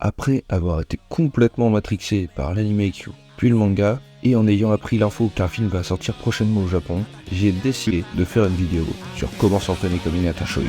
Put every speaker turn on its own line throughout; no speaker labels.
Après avoir été complètement matrixé par l'anime IQ, puis le manga, et en ayant appris l'info qu'un film va sortir prochainement au Japon, j'ai décidé de faire une vidéo sur comment s'entraîner comme Hinata Shoyo.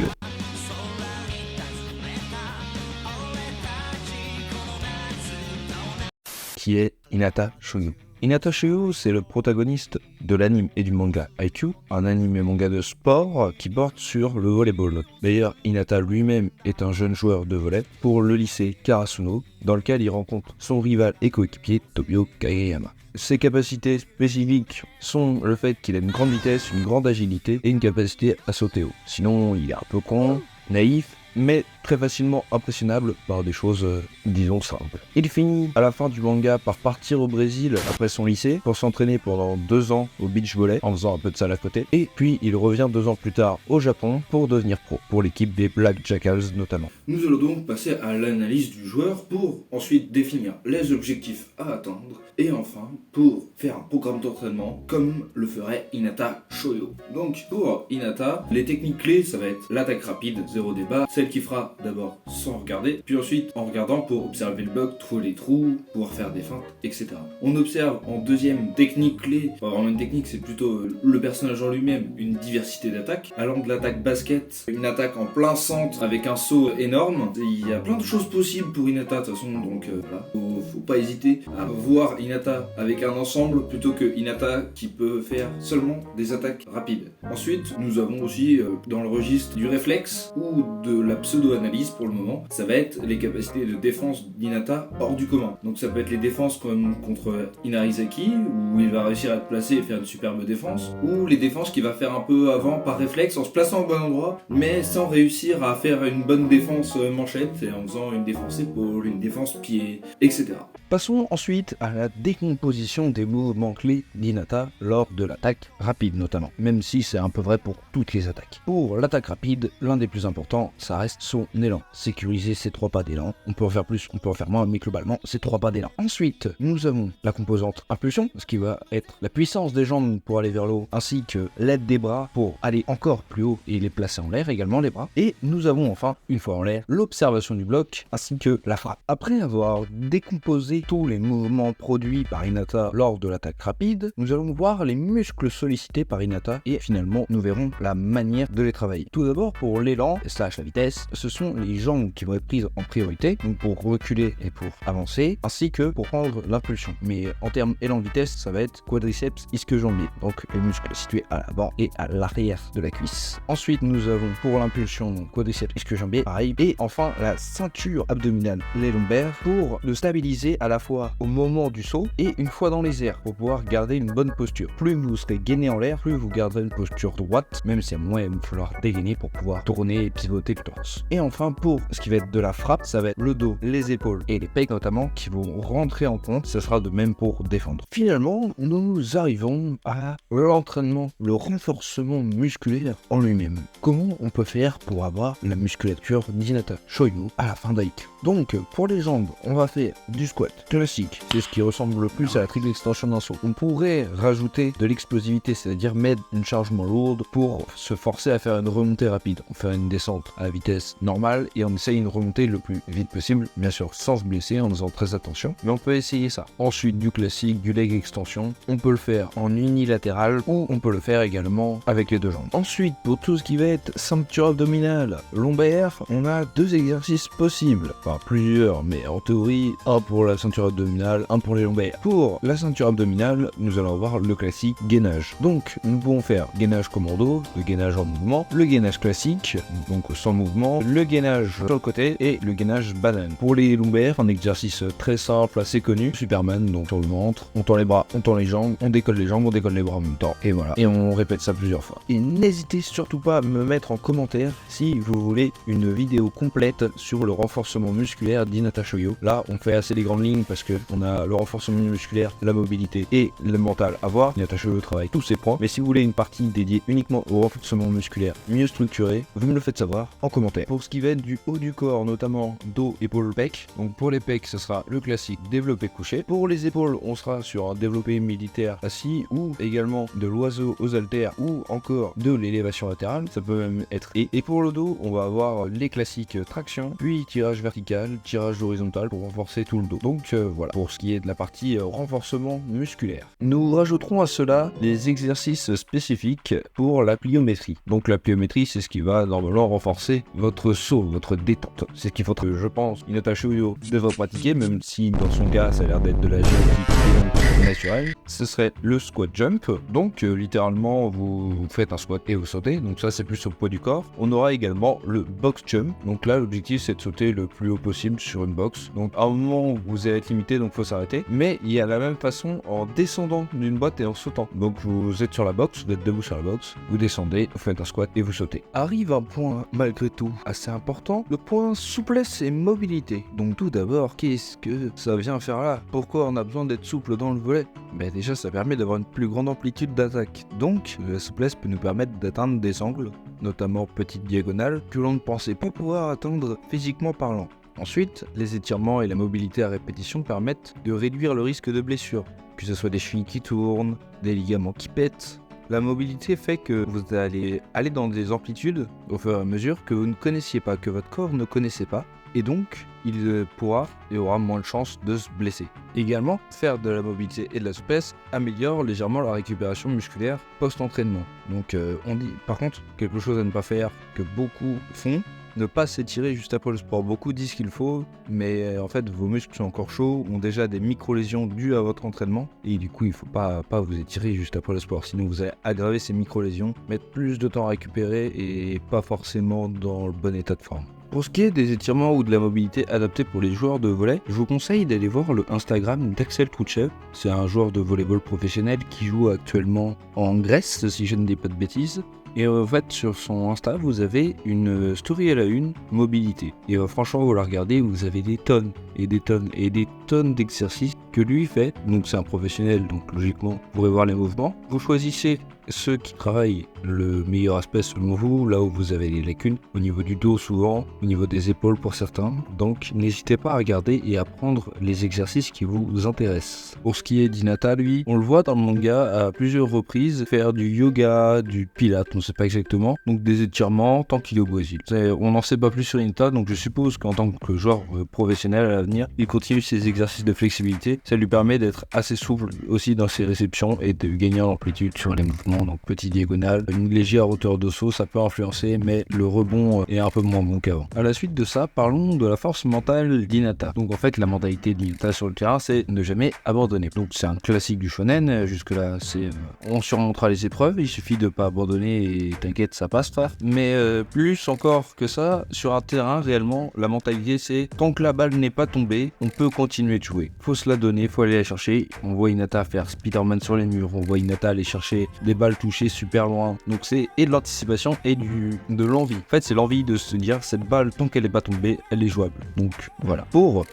Qui est Hinata Shoyo. Hinata Shoyo, c'est le protagoniste de l'anime et du manga Haikyuu, un anime et manga de sport qui porte sur le volleyball. D'ailleurs, Hinata lui-même est un jeune joueur de volley pour le lycée Karasuno, dans lequel il rencontre son rival et coéquipier Tobio Kageyama. Ses capacités spécifiques sont le fait qu'il a une grande vitesse, une grande agilité et une capacité à sauter haut. Sinon, il est un peu con, naïf, mais très facilement impressionnable par des choses, disons, simples. Il finit à la fin du manga par partir au Brésil après son lycée pour s'entraîner pendant 2 ans au beach volley en faisant un peu de salle à côté. Et puis il revient 2 ans plus tard au Japon pour devenir pro, pour l'équipe des Black Jackals notamment.
Nous allons donc passer à l'analyse du joueur pour ensuite définir les objectifs à atteindre et enfin pour faire un programme d'entraînement comme le ferait Hinata Shoyo. Donc pour Hinata, les techniques clés ça va être l'attaque rapide, zéro débat, celle qui fera d'abord sans regarder, puis ensuite en regardant pour observer le bug, trouver les trous, pouvoir faire des feintes, etc. On observe en deuxième technique clé, pas vraiment une technique, c'est plutôt le personnage en lui-même, une diversité d'attaques, allant de l'attaque basket, une attaque en plein centre avec un saut énorme. Il y a plein de choses possibles pour Hinata de toute façon, donc voilà, faut pas hésiter à voir Hinata avec un ensemble plutôt que Hinata qui peut faire seulement des attaques rapides. Ensuite, nous avons aussi dans le registre du réflexe ou de la pseudo-analyse pour le moment, ça va être les capacités de défense d'Hinata hors du commun. Donc ça peut être les défenses comme contre Inarizaki, où il va réussir à te placer et faire une superbe défense, ou les défenses qu'il va faire un peu avant par réflexe en se plaçant au bon endroit, mais sans réussir à faire une bonne défense manchette, et en faisant une défense épaule, une défense pied, etc.
Passons ensuite à la décomposition des mouvements clés d'Hinata lors de l'attaque rapide notamment, même si c'est un peu vrai pour toutes les attaques. Pour l'attaque rapide, l'un des plus importants, ça reste son élan. Sécuriser ses 3 pas d'élan, on peut en faire plus, on peut en faire moins, mais globalement, c'est 3 pas d'élan. Ensuite, nous avons la composante impulsion, ce qui va être la puissance des jambes pour aller vers le haut, ainsi que l'aide des bras pour aller encore plus haut et les placer en l'air également, les bras. Et nous avons enfin, une fois en l'air, l'observation du bloc, ainsi que la frappe. Après avoir décomposé tous les mouvements produits par Hinata lors de l'attaque rapide, nous allons voir les muscles sollicités par Hinata et finalement nous verrons la manière de les travailler. Tout d'abord pour l'élan / la vitesse, ce sont les jambes qui vont être prises en priorité, donc pour reculer et pour avancer, ainsi que pour prendre l'impulsion. Mais en termes élan-vitesse, ça va être quadriceps ischio-jambier, donc les muscles situés à l'avant et à l'arrière de la cuisse. Ensuite nous avons pour l'impulsion quadriceps ischio-jambier, pareil, et enfin la ceinture abdominale, les lombaires, pour le stabiliser à la fois au moment du saut et une fois dans les airs pour pouvoir garder une bonne posture. Plus vous serez gainé en l'air, plus vous garderez une posture droite, même si à moins il va falloir dégainer pour pouvoir tourner et pivoter le torse. Et enfin pour ce qui va être de la frappe, ça va être le dos, les épaules et les pecs notamment qui vont rentrer en compte, ça sera de même pour défendre. Finalement, nous arrivons à l'entraînement, le renforcement musculaire en lui-même. Comment on peut faire pour avoir la musculature d'Hinata Shoyo à la fin d'Haikyuu? Donc pour les jambes, on va faire du squat classique, c'est ce qui ressemble le plus à la triple extension d'un saut. On pourrait rajouter de l'explosivité, c'est-à-dire mettre une charge moins lourde pour se forcer à faire une remontée rapide. On fait une descente à la vitesse normale et on essaye une remontée le plus vite possible, bien sûr sans se blesser, en faisant très attention, mais on peut essayer ça. Ensuite du classique, du leg extension, on peut le faire en unilatéral ou on peut le faire également avec les 2 jambes. Ensuite pour tout ce qui va être ceinture abdominale, lombaire, on a 2 exercices possibles, enfin plusieurs, mais en théorie, un pour la ceinture abdominale, un pour les lombaires. Pour la ceinture abdominale, nous allons avoir le classique gainage. Donc nous pouvons faire gainage commando, le gainage en mouvement, le gainage classique, donc sans mouvement, le gainage sur le côté et le gainage banane. Pour les lombaires, un exercice très simple, assez connu, Superman, donc sur le ventre, on tend les bras, on tend les jambes, on décolle les jambes, on décolle les bras en même temps, et voilà. Et on répète ça plusieurs fois. Et n'hésitez surtout pas à me mettre en commentaire si vous voulez une vidéo complète sur le renforcement musculaire d'Hinata Shoyo. Là, on fait assez les grandes lignes parce que on a le renforcement musculaire, la mobilité et le mental à voir. Hinata Shoyo travaille tous ces points, mais si vous voulez une partie dédiée uniquement au renforcement musculaire mieux structuré, vous me le faites savoir en commentaire. commentaire. Pour ce qui va être du haut du corps, notamment dos, épaules, pecs. Donc pour les pecs, ce sera le classique développé couché. Pour les épaules, on sera sur un développé militaire assis ou également de l'oiseau aux haltères ou encore de l'élévation latérale. Ça peut même être et pour le dos, on va avoir les classiques traction, puis tirage vertical, tirage horizontal pour renforcer tout le dos. Donc voilà, pour ce qui est de la partie renforcement musculaire. Nous rajouterons à cela les exercices spécifiques pour la pliométrie. Donc la pliométrie, c'est ce qui va normalement renforcer votre saut, votre détente. C'est ce qu'il faudra, je pense, Hinata Shoyo devrait pratiquer, même si dans son cas, ça a l'air d'être de la génétique naturelle. Ce serait le squat jump. Donc littéralement, vous faites un squat et vous sautez. Donc ça, c'est plus au poids du corps. On aura également le box jump. Donc là, l'objectif, c'est de sauter le plus haut possible sur une box. Donc à un moment, vous allez être limité, donc il faut s'arrêter. Mais il y a la même façon en descendant d'une boîte et en sautant. Donc vous êtes sur la box, vous êtes debout sur la box, vous descendez, vous faites un squat et vous sautez. Arrive un point, malgré tout, assez important, le point souplesse et mobilité. Donc tout d'abord, qu'est-ce que ça vient faire là? Pourquoi on a besoin d'être souple dans le volley? Ben déjà, ça permet d'avoir une plus grande amplitude d'attaque. Donc la souplesse peut nous permettre d'atteindre des angles, notamment petites diagonales, que l'on ne pensait pas pouvoir atteindre physiquement parlant. Ensuite, les étirements et la mobilité à répétition permettent de réduire le risque de blessure, que ce soit des chevilles qui tournent, des ligaments qui pètent. La mobilité fait que vous allez aller dans des amplitudes au fur et à mesure que vous ne connaissiez pas, que votre corps ne connaissait pas, et donc il pourra et aura moins de chances de se blesser. Également, faire de la mobilité et de la souplesse améliore légèrement la récupération musculaire post-entraînement. Donc on dit par contre quelque chose à ne pas faire que beaucoup font, ne pas s'étirer juste après le sport. Beaucoup disent qu'il faut, mais en fait vos muscles sont encore chauds, ont déjà des micro-lésions dues à votre entraînement, et du coup il ne faut pas vous étirer juste après le sport, sinon vous allez aggraver ces micro-lésions, mettre plus de temps à récupérer et pas forcément dans le bon état de forme. Pour ce qui est des étirements ou de la mobilité adaptés pour les joueurs de volley, je vous conseille d'aller voir le Instagram d'Axel Trouchev. C'est un joueur de volleyball professionnel qui joue actuellement en Grèce, si je ne dis pas de bêtises. Et en fait, sur son Insta, vous avez une story à la une, mobilité. Et franchement, vous la regardez, vous avez des tonnes et des tonnes et des tonnes d'exercices que lui fait. Donc c'est un professionnel, donc logiquement, vous pourrez voir les mouvements. Vous choisissez ceux qui travaillent le meilleur aspect selon vous, là où vous avez les lacunes, au niveau du dos souvent, au niveau des épaules pour certains. Donc n'hésitez pas à regarder et à prendre les exercices qui vous intéressent. Pour ce qui est d'Hinata, lui, on le voit dans le manga à plusieurs reprises faire du yoga, du pilates, on ne sait pas exactement, donc des étirements tant qu'il est au Brésil. On n'en sait pas plus sur Hinata, donc je suppose qu'en tant que joueur professionnel à l'avenir, il continue ses exercices de flexibilité. Ça lui permet d'être assez souple aussi dans ses réceptions et de gagner en amplitude sur les mouvements. Donc petite diagonale, une légère hauteur de saut, ça peut influencer, mais le rebond est un peu moins bon qu'avant. À la suite de ça, parlons de la force mentale d'Hinata. Donc en fait, la mentalité d'Hinata sur le terrain, c'est ne jamais abandonner. Donc c'est un classique du shonen, jusque là c'est on surmontera les épreuves, il suffit de pas abandonner et t'inquiète, ça passe frère. Mais plus encore que ça, sur un terrain réellement, la mentalité c'est tant que la balle n'est pas tombée, on peut continuer de jouer. Faut se la donner, faut aller la chercher. On voit Hinata faire Spider-Man sur les murs, on voit Hinata aller chercher des balles touchées super loin. Donc c'est et de l'anticipation et de l'envie. En fait, c'est l'envie de se dire cette balle, tant qu'elle n'est pas tombée, elle est jouable. Donc voilà. Pour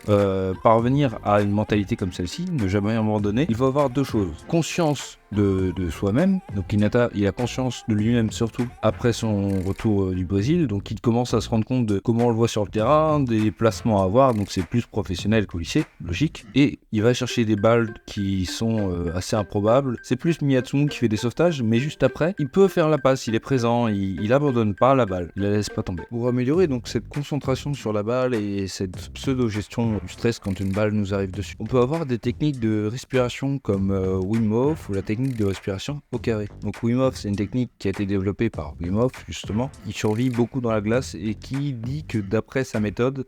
parvenir à une mentalité comme celle-ci, ne jamais abandonner, il faut avoir deux choses. Conscience de soi-même. Donc Hinata, il a conscience de lui-même surtout après son retour du Brésil. Donc il commence à se rendre compte de comment on le voit sur le terrain, des placements à avoir. Donc c'est plus professionnel qu'au lycée, logique. Et il va chercher des balles qui sont assez improbables. C'est plus Miyatsumu qui fait des sauvetages, mais juste après, il peut faire la passe, il est présent, il abandonne pas la balle, il la laisse pas tomber. Pour améliorer donc cette concentration sur la balle et cette pseudo-gestion du stress quand une balle nous arrive dessus, on peut avoir des techniques de respiration comme Wim Hof ou la technique de respiration au carré. Donc Wim Hof, c'est une technique qui a été développée par Wim Hof justement, qui survit beaucoup dans la glace et qui dit que d'après sa méthode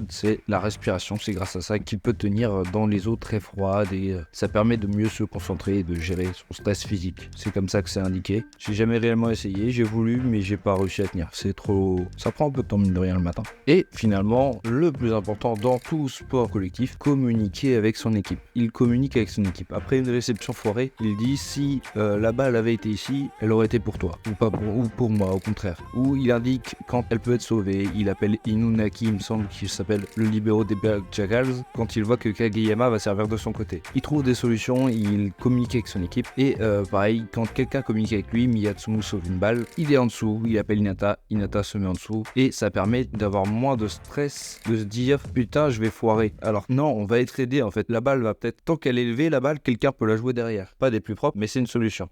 c'est la respiration, c'est grâce à ça qu'il peut tenir dans les eaux très froides et ça permet de mieux se concentrer et de gérer son stress physique. C'est comme ça que c'est indiqué. J'ai jamais réellement essayé, j'ai voulu mais j'ai pas réussi à tenir. C'est trop... ça prend un peu de temps mine de rien le matin. Et finalement, le plus important dans tout sport collectif, communiquer avec son équipe. Il communique avec son équipe. Après une réception foirée, il dit si la balle avait été ici, elle aurait été pour toi, ou pas ou pour moi, au contraire. Ou il indique quand elle peut être sauvée, il appelle Inunaki, il me semble qu'il s'appelle le libéraux des Black Jackals, quand il voit que Kageyama va servir de son côté. Il trouve des solutions, il communique avec son équipe, et pareil, quand quelqu'un communique avec lui, Miyatsumu sauve une balle, il est en dessous, il appelle Hinata, Hinata se met en dessous, et ça permet d'avoir moins de stress, de se dire putain je vais foirer. Alors non, on va être aidé en fait, la balle va peut-être, tant qu'elle est élevée, la balle, quelqu'un peut la jouer derrière. Pas des plus propres, mais c'est une solution.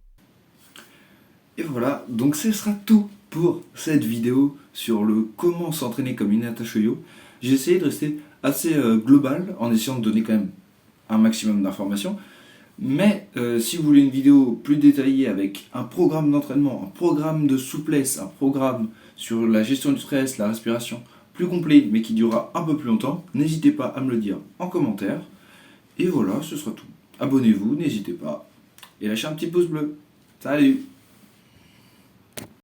Et voilà, donc ce sera tout pour cette vidéo sur le comment s'entraîner comme Hinata Shoyo. J'ai essayé de rester assez global en essayant de donner quand même un maximum d'informations. Mais si vous voulez une vidéo plus détaillée avec un programme d'entraînement, un programme de souplesse, un programme sur la gestion du stress, la respiration, plus complet mais qui durera un peu plus longtemps, n'hésitez pas à me le dire en commentaire. Et voilà, ce sera tout. Abonnez-vous, n'hésitez pas. Et lâchez un petit pouce bleu. Salut!